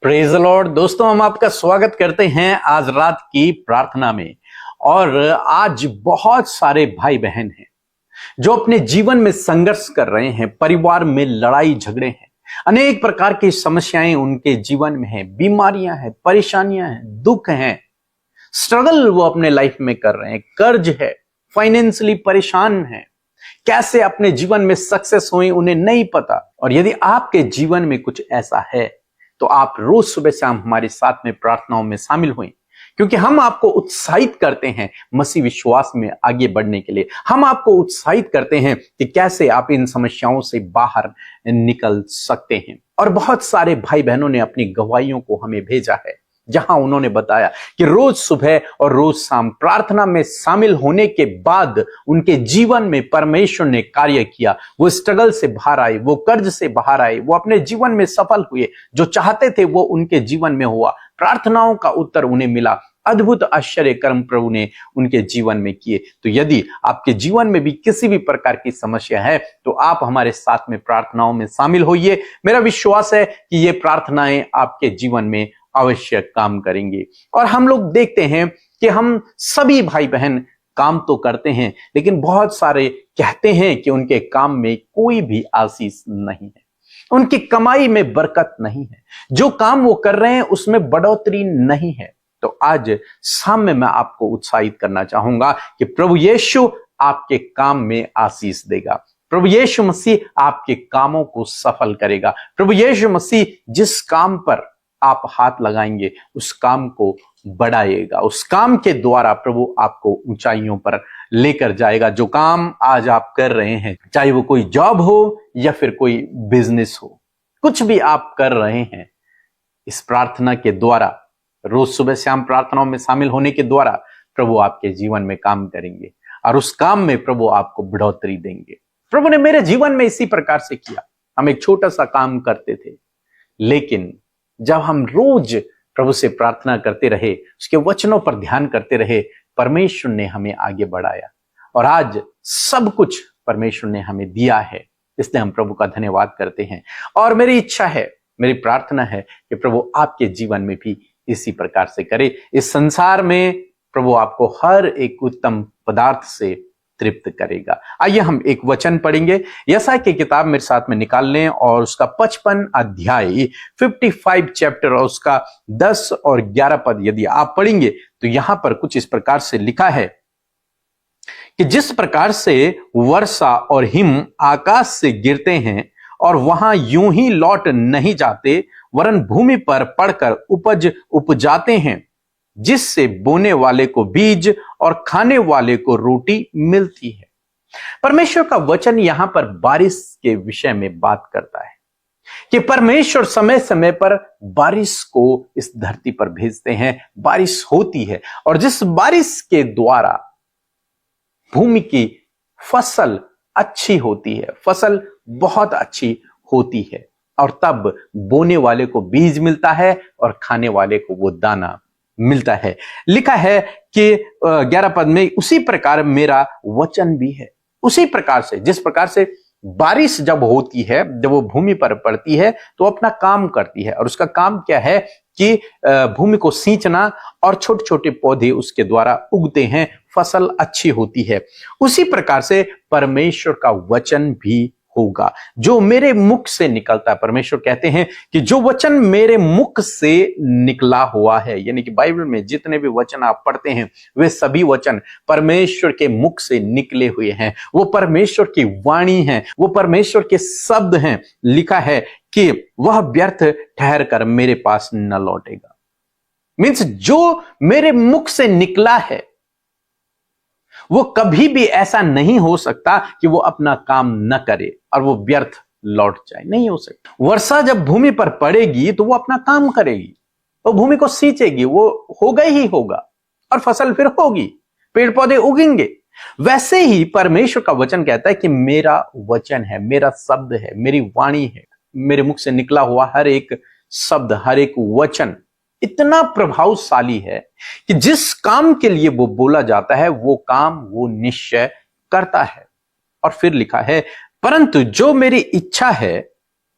Praise the Lord. दोस्तों, हम आपका स्वागत करते हैं आज रात की प्रार्थना में। और आज बहुत सारे भाई बहन हैं जो अपने जीवन में संघर्ष कर रहे हैं, परिवार में लड़ाई झगड़े हैं, अनेक प्रकार की समस्याएं उनके जीवन में हैं, बीमारियां हैं, परेशानियां हैं, दुख हैं, स्ट्रगल वो अपने लाइफ में कर रहे हैं, कर्ज है, फाइनेंशियली परेशान हैं, कैसे अपने जीवन में सक्सेस हुई उन्हें नहीं पता। और यदि आपके जीवन में कुछ ऐसा है तो आप रोज सुबह शाम हमारे साथ में प्रार्थनाओं में शामिल हुए, क्योंकि हम आपको उत्साहित करते हैं मसीह विश्वास में आगे बढ़ने के लिए। हम आपको उत्साहित करते हैं कि कैसे आप इन समस्याओं से बाहर निकल सकते हैं। और बहुत सारे भाई बहनों ने अपनी गवाहियों को हमें भेजा है, जहां उन्होंने बताया कि रोज सुबह और रोज शाम प्रार्थना में शामिल होने के बाद उनके जीवन में परमेश्वर ने कार्य किया। वो स्ट्रगल से बाहर आए, वो कर्ज से बाहर आए, वो अपने जीवन में सफल हुए। जो चाहते थे वो उनके जीवन में हुआ, प्रार्थनाओं का उत्तर उन्हें मिला, अद्भुत आश्चर्य कर्म प्रभु ने उनके जीवन में किए। तो यदि आपके जीवन में भी किसी भी प्रकार की समस्या है तो आप हमारे साथ में प्रार्थनाओं में शामिल होइए। मेरा विश्वास है कि ये प्रार्थनाएं आपके जीवन में अवश्य काम करेंगे। और हम लोग देखते हैं कि हम सभी भाई बहन काम तो करते हैं, लेकिन बहुत सारे कहते हैं कि उनके काम में कोई भी आशीष नहीं है, उनकी कमाई में बरकत नहीं है, जो काम वो कर रहे हैं उसमें बढ़ोतरी नहीं है। तो आज शाम में मैं आपको उत्साहित करना चाहूंगा कि प्रभु यीशु आपके काम में आशीष देगा। प्रभु यीशु मसीह आपके कामों को सफल करेगा। प्रभु यीशु मसीह जिस काम पर आप हाथ लगाएंगे उस काम को बढ़ाएगा। उस काम के द्वारा प्रभु आपको ऊंचाइयों पर लेकर जाएगा। जो काम आज आप कर रहे हैं, चाहे वो कोई जॉब हो या फिर कोई बिजनेस हो, कुछ भी आप कर रहे हैं, इस प्रार्थना के द्वारा, रोज सुबह शाम प्रार्थनाओं में शामिल होने के द्वारा प्रभु आपके जीवन में काम करेंगे और उस काम में प्रभु आपको बढ़ोतरी देंगे। प्रभु ने मेरे जीवन में इसी प्रकार से किया। हम एक छोटा सा काम करते थे, लेकिन जब हम रोज प्रभु से प्रार्थना करते रहे, उसके वचनों पर ध्यान करते रहे, परमेश्वर ने हमें आगे बढ़ाया और आज सब कुछ परमेश्वर ने हमें दिया है। इसलिए हम प्रभु का धन्यवाद करते हैं। और मेरी इच्छा है, मेरी प्रार्थना है कि प्रभु आपके जीवन में भी इसी प्रकार से करे। इस संसार में प्रभु आपको हर एक उत्तम पदार्थ से तृप्त करेगा। आइए हम एक वचन पढ़ेंगे। यशायाह की किताब मेरे साथ में निकाल लें और उसका 55 अध्याय 55 चैप्टर और उसका 10 और 11 पद यदि आप पढ़ेंगे तो यहां पर कुछ इस प्रकार से लिखा है कि जिस प्रकार से वर्षा और हिम आकाश से गिरते हैं और वहां यूं ही लौट नहीं जाते, वरन भूमि पर पड़कर उपज उपजाते हैं, जिससे बोने वाले को बीज और खाने वाले को रोटी मिलती है। परमेश्वर का वचन यहां पर बारिश के विषय में बात करता है कि परमेश्वर समय समय पर बारिश को इस धरती पर भेजते हैं, बारिश होती है और जिस बारिश के द्वारा भूमि की फसल अच्छी होती है, फसल बहुत अच्छी होती है, और तब बोने वाले को बीज मिलता है और खाने वाले को वो दाना मिलता है। लिखा है कि 11 पद में, उसी प्रकार मेरा वचन भी है। उसी प्रकार से, जिस प्रकार से बारिश जब होती है, जब वो भूमि पर पड़ती है तो अपना काम करती है, और उसका काम क्या है कि भूमि को सींचना, और छोटे छोटे पौधे उसके द्वारा उगते हैं, फसल अच्छी होती है। उसी प्रकार से परमेश्वर का वचन भी होगा जो मेरे मुख से निकलता है। परमेश्वर कहते हैं कि जो वचन मेरे मुख से निकला हुआ है, यानी कि बाइबल में जितने भी वचन आप पढ़ते हैं वे सभी वचन परमेश्वर के मुख से निकले हुए हैं। वो परमेश्वर की वाणी है, वो परमेश्वर के शब्द हैं। लिखा है कि वह व्यर्थ ठहर कर मेरे पास न लौटेगा। मीन्स जो मेरे मुख से निकला है वो कभी भी ऐसा नहीं हो सकता कि वो अपना काम न करे और वो व्यर्थ लौट जाए, नहीं हो सकता। वर्षा जब भूमि पर पड़ेगी तो वो अपना काम करेगी, वो भूमि को सींचेगी, वो होगा ही होगा और फसल फिर होगी, पेड़ पौधे उगेंगे। वैसे ही परमेश्वर का वचन कहता है कि मेरा वचन है, मेरा शब्द है, मेरी वाणी है, मेरे मुख से निकला हुआ हर एक शब्द, हर एक वचन इतना प्रभावशाली है कि जिस काम के लिए वो बोला जाता है वो काम वो निश्चय करता है। और फिर लिखा है, परंतु जो मेरी इच्छा है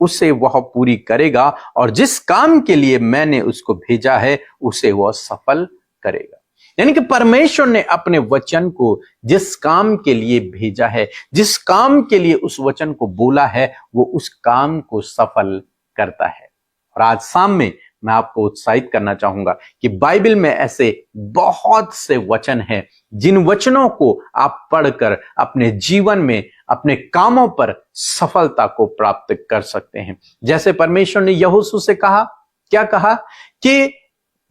उसे वह पूरी करेगा, और जिस काम के लिए मैंने उसको भेजा है उसे वह सफल करेगा। यानी कि परमेश्वर ने अपने वचन को जिस काम के लिए भेजा है, जिस काम के लिए उस वचन को बोला है, वो उस काम को सफल करता है। और आज शाम में मैं आपको उत्साहित करना चाहूंगा कि बाइबल में ऐसे बहुत से वचन हैं जिन वचनों को आप पढ़कर अपने जीवन में, अपने कामों पर सफलता को प्राप्त कर सकते हैं। जैसे परमेश्वर ने यहोशू से कहा, क्या कहा कि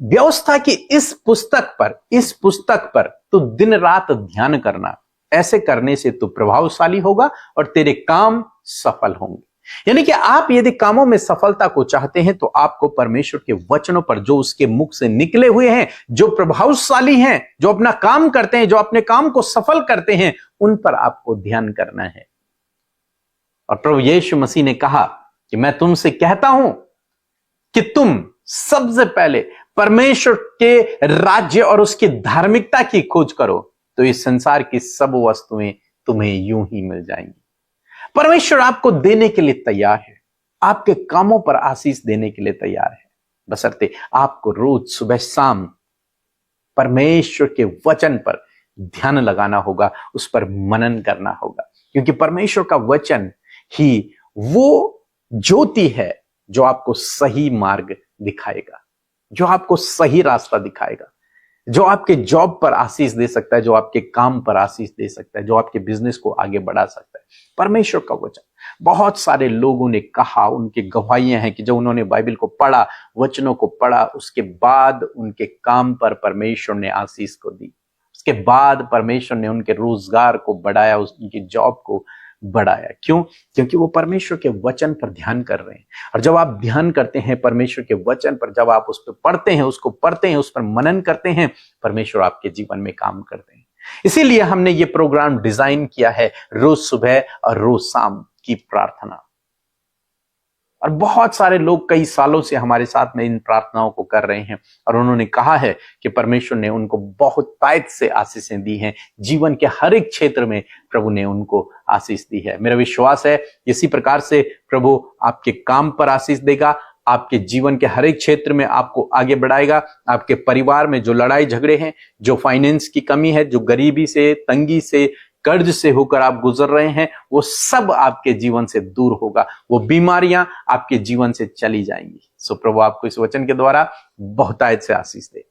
व्यवस्था की इस पुस्तक पर तू दिन रात ध्यान करना, ऐसे करने से तू प्रभावशाली होगा और तेरे काम सफल होंगे। यानी कि आप यदि कामों में सफलता को चाहते हैं तो आपको परमेश्वर के वचनों पर, जो उसके मुख से निकले हुए हैं, जो प्रभावशाली हैं, जो अपना काम करते हैं, जो अपने काम को सफल करते हैं, उन पर आपको ध्यान करना है। और प्रभु यीशु मसीह ने कहा कि मैं तुमसे कहता हूं कि तुम सबसे पहले परमेश्वर के राज्य और उसकी धार्मिकता की खोज करो, तो इस संसार की सब वस्तुएं तुम्हें यूं ही मिल जाएंगी। परमेश्वर आपको देने के लिए तैयार है, आपके कामों पर आशीष देने के लिए तैयार है, बशर्ते आपको रोज सुबह शाम परमेश्वर के वचन पर ध्यान लगाना होगा, उस पर मनन करना होगा। क्योंकि परमेश्वर का वचन ही वो ज्योति है जो आपको सही मार्ग दिखाएगा, जो आपको सही रास्ता दिखाएगा, जो आपके जॉब पर आशीष दे सकता है, जो आपके काम पर आशीष दे सकता है, जो आपके बिजनेस को आगे बढ़ा सकता है। परमेश्वर का वचन, बहुत सारे लोगों ने कहा, उनकी गवाहियां हैं कि जब उन्होंने बाइबल को पढ़ा, वचनों को पढ़ा, उसके बाद उनके काम पर परमेश्वर ने आशीष को दी, उसके बाद परमेश्वर ने उनके रोजगार को बढ़ाया, उनकी जॉब को बढ़ाया। क्यों? क्योंकि वो परमेश्वर के वचन पर ध्यान कर रहे हैं। और जब आप ध्यान करते हैं परमेश्वर के वचन पर, जब आप उस पर पढ़ते हैं, उसको पढ़ते हैं, उस पर मनन करते हैं, परमेश्वर आपके जीवन में काम करते हैं। इसीलिए हमने ये प्रोग्राम डिजाइन किया है, रोज सुबह और रोज शाम की प्रार्थना। और बहुत सारे लोग कई सालों से हमारे साथ में इन प्रार्थनाओं को कर रहे हैं, और उन्होंने कहा है कि परमेश्वर ने उनको बहुत तायत से आशीषें दी हैं। जीवन के हर एक क्षेत्र में प्रभु ने उनको आशीष दी है। मेरा विश्वास है इसी प्रकार से प्रभु आपके काम पर आशीष देगा, आपके जीवन के हर एक क्षेत्र में आपको आगे बढ़ाएगा। आपके परिवार में जो लड़ाई झगड़े हैं, जो फाइनेंस की कमी है, जो गरीबी से, तंगी से, कर्ज से होकर आप गुजर रहे हैं, वो सब आपके जीवन से दूर होगा। वो बीमारियां आपके जीवन से चली जाएंगी। सो प्रभु आपको इस वचन के द्वारा बहुतायत से आशीष दे।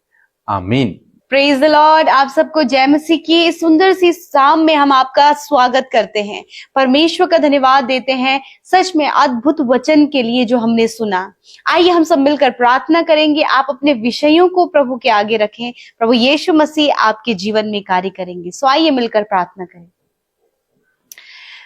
आमीन। Praise the Lord. आप सबको जय मसीह की इस सुंदर सी शाम में हम आपका स्वागत करते हैं। परमेश्वर का धन्यवाद देते हैं सच में अद्भुत वचन के लिए जो हमने सुना। आइए हम सब मिलकर प्रार्थना करेंगे। आप अपने विषयों को प्रभु के आगे रखें, प्रभु यीशु मसीह आपके जीवन में कार्य करेंगे। सो आइए मिलकर प्रार्थना करें।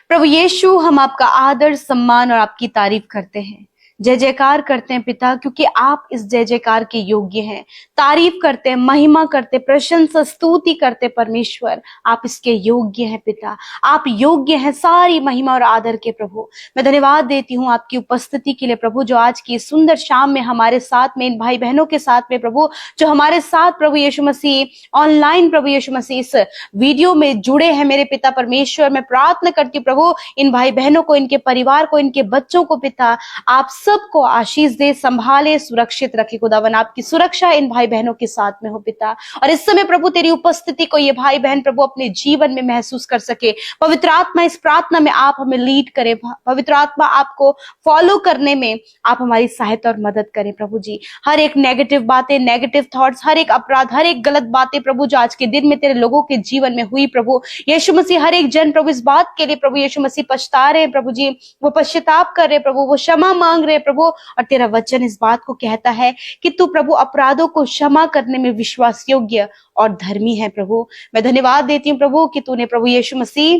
प्रभु यीशु, हम आपका आदर, सम्मान और आपकी तारीफ करते हैं, जय जयकार करते हैं पिता, क्योंकि आप इस जय जयकार के योग्य हैं। तारीफ करते हैं, महिमा करते, प्रशंसा स्तुति करते परमेश्वर, आप इसके योग्य हैं पिता। आप योग्य हैं सारी महिमा और आदर के प्रभु। मैं धन्यवाद देती हूँ आपकी उपस्थिति के लिए प्रभु, जो आज की सुंदर शाम में हमारे साथ में, इन भाई बहनों के साथ में प्रभु, जो हमारे साथ प्रभु यीशु मसीह ऑनलाइन प्रभु यीशु मसीह इस वीडियो में जुड़े हैं मेरे पिता परमेश्वर। मैं प्रार्थना करती हूँ प्रभु, इन भाई बहनों को, इनके परिवार को, इनके बच्चों को पिता आप सबको आशीष दे, संभाले, सुरक्षित रखे खुदावन। आपकी सुरक्षा इन भाई बहनों के साथ में हो पिता। और इस समय प्रभु तेरी उपस्थिति को ये भाई बहन प्रभु अपने जीवन में महसूस कर सके। पवित्र आत्मा इस प्रार्थना में आप हमें लीड करें। पवित्र आत्मा आपको फॉलो करने में आप हमारी सहायता और मदद करें प्रभु जी। हर एक नेगेटिव बातें, नेगेटिव थॉट्स, हर एक अपराध, हर एक गलत बातें प्रभु जो आज के दिन में तेरे लोगों के जीवन में हुई प्रभु यीशु मसीह, हर एक जन प्रभु इस बात के लिए प्रभु यीशु मसीह पछता रहे प्रभु जी, वो पश्चाताप कर रहे प्रभु, वो क्षमा मांग रहे प्रभु। और तेरा वचन इस बात को कहता है कि तू प्रभु अपराधों को क्षमा करने में विश्वास योग्य और धर्मी है प्रभु। मैं धन्यवाद देती हूँ प्रभु कि तूने प्रभु यीशु मसीह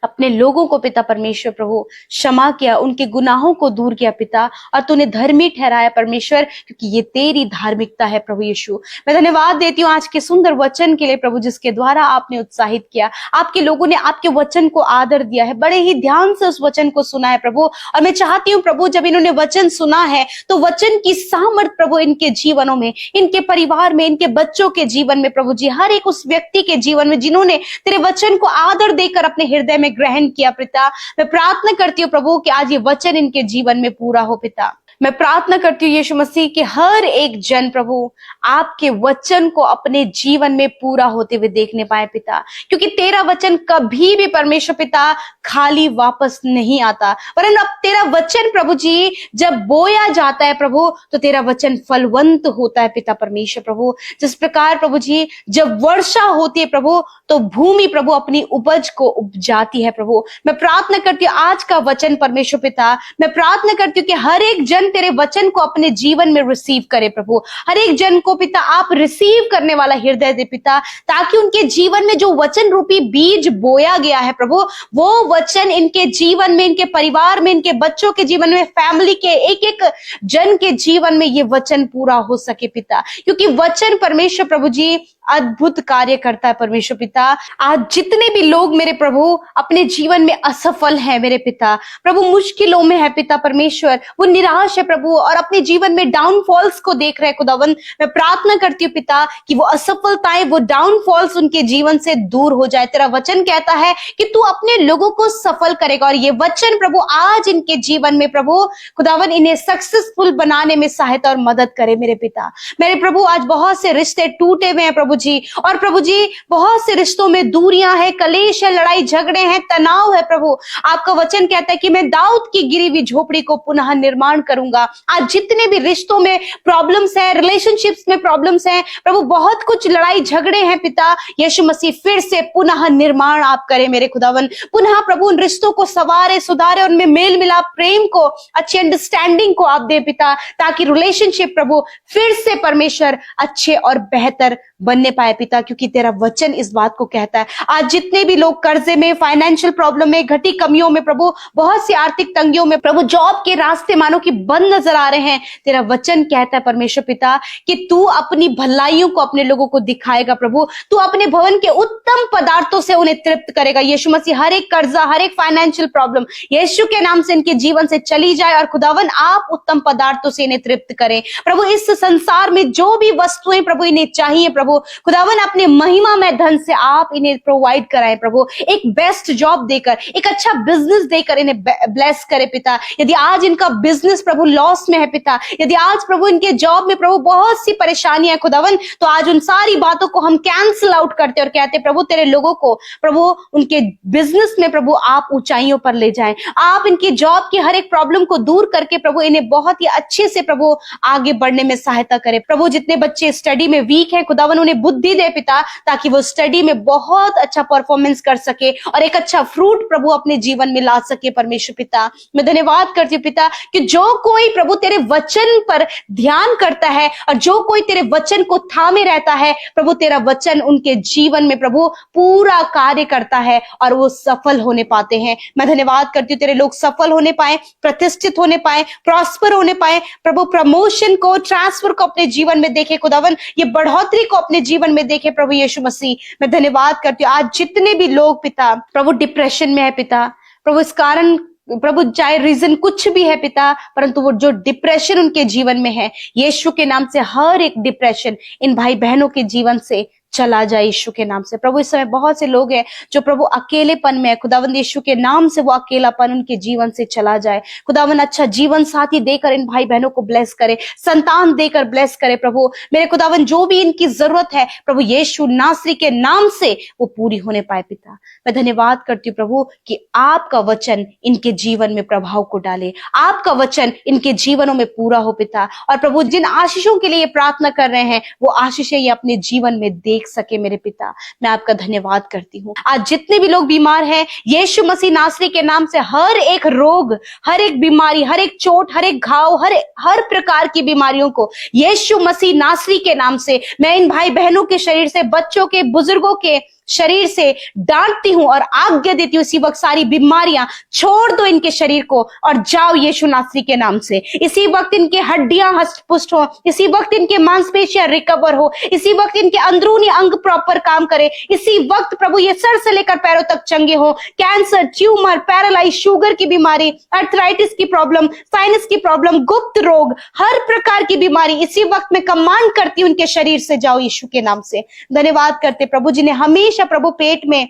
अपने लोगों को पिता परमेश्वर प्रभु क्षमा किया, उनके गुनाहों को दूर किया पिता, और तूने धर्मी ठहराया परमेश्वर, क्योंकि ये तेरी धार्मिकता है प्रभु यीशु। मैं धन्यवाद देती हूँ आज के सुंदर वचन के लिए प्रभु, जिसके द्वारा आपने उत्साहित किया, आपके लोगों ने आपके वचन को आदर दिया है, बड़े ही ध्यान से उस वचन को सुना है प्रभु। और मैं चाहती हूँ प्रभु, जब इन्होंने वचन सुना है तो वचन की सामर्थ प्रभु इनके जीवनों में, इनके परिवार में, इनके बच्चों के जीवन में प्रभु जी, हर एक उस व्यक्ति के जीवन में जिन्होंने तेरे वचन को आदर देकर अपने हृदय में में ग्रहण किया पिता। मैं प्रार्थना करती हूँ प्रभु कि आज ये वचन इनके जीवन में पूरा हो पिता। मैं प्रार्थना करती हूँ यीशु मसीह कि हर एक जन प्रभु आपके वचन को अपने जीवन में पूरा होते हुए देखने पाए पिता, क्योंकि तेरा वचन कभी भी परमेश्वर पिता खाली वापस नहीं आता, वरन अब तेरा वचन प्रभु जी जब बोया जाता है प्रभु तो तेरा वचन फलवंत होता है पिता परमेश्वर प्रभु। जिस प्रकार प्रभु जी जब वर्षा होती है प्रभु तो भूमि प्रभु अपनी उपज को उपजाती है प्रभु। मैं प्रार्थना करती हूँ आज का वचन परमेश्वर पिता, मैं प्रार्थना करती हूँ कि हर एक जन तेरे वचन को अपने जीवन में रिसीव करे प्रभु। हर एक जन को पिता आप रिसीव करने वाला हृदय दे पिता, ताकि उनके जीवन में जो वचन रूपी बीज बोया गया है प्रभु वो वचन इनके जीवन में, इनके परिवार में, इनके बच्चों के जीवन में, फैमिली के एक एक जन के जीवन में ये वचन पूरा हो सके पिता, क्योंकि वचन परमेश्वर प्रभु जी अद्भुत कार्य करता है परमेश्वर पिता। आज जितने भी लोग मेरे प्रभु अपने जीवन में असफल हैं मेरे पिता, प्रभु मुश्किलों में है पिता परमेश्वर, वो निराश है प्रभु और अपने जीवन में डाउनफॉल्स को देख रहे खुदावन, मैं प्रार्थना करती हूँ पिता कि वो असफलताएं, वो डाउनफॉल्स उनके जीवन से दूर हो जाए। तेरा वचन कहता है कि तू अपने लोगों को सफल करेगा और ये वचन प्रभु आज इनके जीवन में प्रभु खुदावन इन्हें सक्सेसफुल बनाने में सहायता और मदद करे मेरे पिता। मेरे प्रभु आज बहुत से रिश्ते टूटे हुए हैं प्रभु जी, और प्रभु जी बहुत से रिश्तों में दूरियां है, कलेश है, लड़ाई झगड़े हैं, तनाव है प्रभु। आपका वचन कहता है कि मैं दाऊद की गिरी हुई झोपड़ी को पुनः निर्माण करूंगा। आज जितने भी रिश्तों में प्रॉब्लम्स है, रिलेशनशिप्स में प्रॉब्लम्स है प्रभु, बहुत कुछ लड़ाई झगड़े हैं पिता, यीशु मसीह फिर से पुनः निर्माण आप करें मेरे खुदावन। पुनः प्रभु उन रिश्तों को संवारे, सुधारे, उनमें मेल मिलाप, प्रेम को, अच्छी अंडरस्टैंडिंग को आप दे पिता, ताकि रिलेशनशिप प्रभु फिर से परमेश्वर अच्छे और बेहतर बनने पाए पिता, क्योंकि तेरा वचन इस बात को कहता है। आज जितने भी लोग कर्जे में, फाइनेंशियल प्रॉब्लम में, घटी कमियों में प्रभु, बहुत सी आर्थिक तंगियों में प्रभु, जॉब के रास्ते मानो कि बंद नजर आ रहे हैं, तेरा वचन कहता है परमेश्वर पिता कि तू अपनी भलाइयों को अपने लोगों को दिखाएगा प्रभु, तू अपने भवन के उत्तम पदार्थों से उन्हें तृप्त करेगा। यीशु मसीह हर एक कर्जा, हर एक फाइनेंशियल प्रॉब्लम यीशु के नाम से इनके जीवन से चली जाए और खुदावन आप उत्तम पदार्थों से इन्हें तृप्त करें प्रभु। इस संसार में जो भी वस्तुएं प्रभु इन्हें चाहिए प्रभु खुदावन अपने महिमा में धन से आप इन्हें प्रोवाइड कराएं प्रभु, एक बेस्ट जॉब देकर, एक अच्छा बिजनेस देकर इन्हें ब्लेस करे पिता। यदि आज इनका बिजनेस प्रभु लॉस में है पिता, यदि आज प्रभु इनके जॉब में प्रभु बहुत सी परेशानियां है खुदावन, तो आज उन सारी बातों को हम कैंसिल आउट करते और कहते प्रभु तेरे लोगों को प्रभु उनके बिजनेस में प्रभु आप ऊंचाइयों पर ले जाएं, आप इनकी जॉब की हर एक प्रॉब्लम को दूर करके प्रभु इन्हें बहुत ही अच्छे से प्रभु आगे बढ़ने में सहायता करे प्रभु। जितने बच्चे स्टडी में वीक है खुदावन उन्हें बुद्धि दे पिता, ताकि वो स्टडी में बहुत अच्छा परफॉर्मेंस कर सके और एक अच्छा फ्रूट प्रभु अपने जीवन में ला सके परमेश्वर पिता। मैं धन्यवाद करती हूँ पिता कि जो कोई प्रभु तेरे वचन पर ध्यान करता है और जो कोई तेरे वचन को थामे रहता है प्रभु, तेरा वचन उनके जीवन में प्रभु पूरा कार्य करता है और वो सफल होने पाते हैं। मैं धन्यवाद करती हूँ तेरे लोग सफल होने पाए, प्रतिष्ठित होने पाए, प्रॉस्पर होने पाए प्रभु, प्रमोशन को, ट्रांसफर को अपने जीवन में देखे खुदावन, ये बढ़ोतरी को अपने जीवन में देखे प्रभु यीशु मसीह। मैं धन्यवाद करती हूँ आज जितने भी लोग पिता प्रभु डिप्रेशन में है पिता प्रभु, इस कारण प्रभु चाहे रीजन कुछ भी है पिता, परंतु वो जो डिप्रेशन उनके जीवन में है यीशु के नाम से हर एक डिप्रेशन इन भाई बहनों के जीवन से चला जाए यीशु के नाम से प्रभु। इस समय बहुत से लोग हैं जो प्रभु अकेलेपन में है खुदावंद, यीशु के नाम से वो अकेलापन उनके जीवन से चला जाए खुदावंद। अच्छा जीवन साथी देकर इन भाई बहनों को ब्लेस करे, संतान देकर ब्लेस करे प्रभु मेरे खुदावंद, जो भी इनकी जरूरत है प्रभु यीशु नासरी के नाम से वो पूरी होने पाए पिता। मैं धन्यवाद करती हूँ प्रभु कि आपका वचन इनके जीवन में प्रभाव को डाले, आपका वचन इनके जीवनों में पूरा हो पिता। और प्रभु जिन आशीषों के लिए प्रार्थना कर रहे हैं वो आशीषें ये अपने जीवन में देख सके मेरे पिता। मैं आपका धन्यवाद करती हूँ। आज जितने भी लोग बीमार हैं यीशु मसीह नासरी के नाम से हर एक रोग, हर एक बीमारी, हर एक चोट, हर एक घाव, हर प्रकार की बीमारियों को यीशु मसीह नासरी के नाम से मैं इन भाई बहनों के शरीर से, बच्चों के, बुजुर्गों के शरीर से डांटती हूं और आज्ञा देती हूं, इसी वक्त सारी बीमारियां छोड़ दो इनके शरीर को और जाओ यीशु नासरी के नाम से। इसी वक्त इनके हड्डियां हष्ट-पुष्ट हो, इसी वक्त इनके मांसपेशियां रिकवर हो, इसी वक्त इनके अंदरूनी अंग प्रॉपर काम करे, इसी वक्त प्रभु ये सर से लेकर पैरों तक चंगे हो। कैंसर, ट्यूमर, पैरालाइज, शुगर की बीमारी, अर्थराइटिस की प्रॉब्लम, साइनस की प्रॉब्लम, गुप्त रोग, हर प्रकार की बीमारी इसी वक्त में कमांड करती हूं उनके शरीर से जाओ यीशु के नाम से। धन्यवाद करते प्रभु जिन्हें हमेशा प्रभु पेट में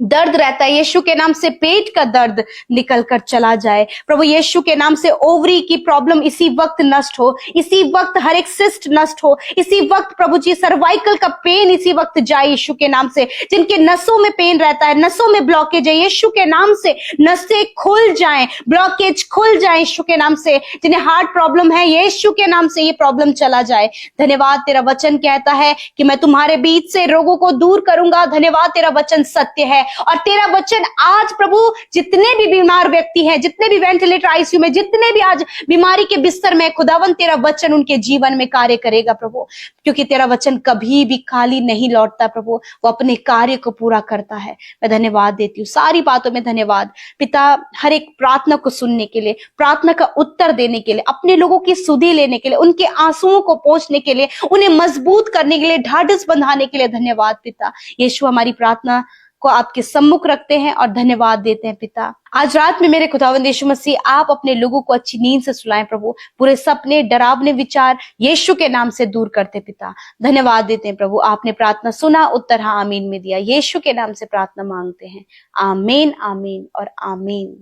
दर्द रहता है, यीशु के नाम से पेट का दर्द निकल कर चला जाए। प्रभु यीशु के नाम से ओवरी की प्रॉब्लम इसी वक्त नष्ट हो, इसी वक्त हर एक सिस्ट नष्ट हो, इसी वक्त प्रभु जी सर्वाइकल का पेन इसी वक्त जाए यीशु के नाम से। जिनके नसों में पेन रहता है, नसों में ब्लॉकेज है, यीशु के नाम से नसें खुल जाएं, ब्लॉकेज खुल जाए यीशु के नाम से। जिन्हें हार्ट प्रॉब्लम है, यीशु के नाम से ये प्रॉब्लम चला जाए। धन्यवाद, तेरा वचन कहता है कि मैं तुम्हारे बीच से रोगों को दूर करूंगा। धन्यवाद, तेरा वचन सत्य है। और तेरा वचन आज प्रभु जितने भी बीमार व्यक्ति हैं, जितने भी वेंटिलेटर आईसीयू में, जितने भी आज बीमारी के बिस्तर में, खुदावन तेरा वचन उनके जीवन में कार्य करेगा प्रभु, क्योंकि तेरा वचन कभी भी खाली नहीं लौटता प्रभु, वो अपने कार्य को पूरा करता है। मैं धन्यवाद देती हूँ, सारी बातों में धन्यवाद पिता, हर एक प्रार्थना को सुनने के लिए, प्रार्थना का उत्तर देने के लिए, अपने लोगों की सुधि लेने के लिए, उनके आंसुओं को पोंछने के लिए, उन्हें मजबूत करने के लिए, ढाढ़स बंधाने के लिए धन्यवाद पिता। यीशु हमारी प्रार्थना को आपके सम्मुख रखते हैं और धन्यवाद देते हैं पिता। आज रात में मेरे खुदावंद यीशु मसीह, आप अपने लोगों को अच्छी नींद से सुलाएं प्रभु, पूरे सपने, डरावने विचार यीशु के नाम से दूर करते पिता। धन्यवाद देते हैं प्रभु, आपने प्रार्थना सुना, उत्तर हाँ आमीन में दिया। यीशु के नाम से प्रार्थना मांगते हैं, आमीन, आमीन और आमीन।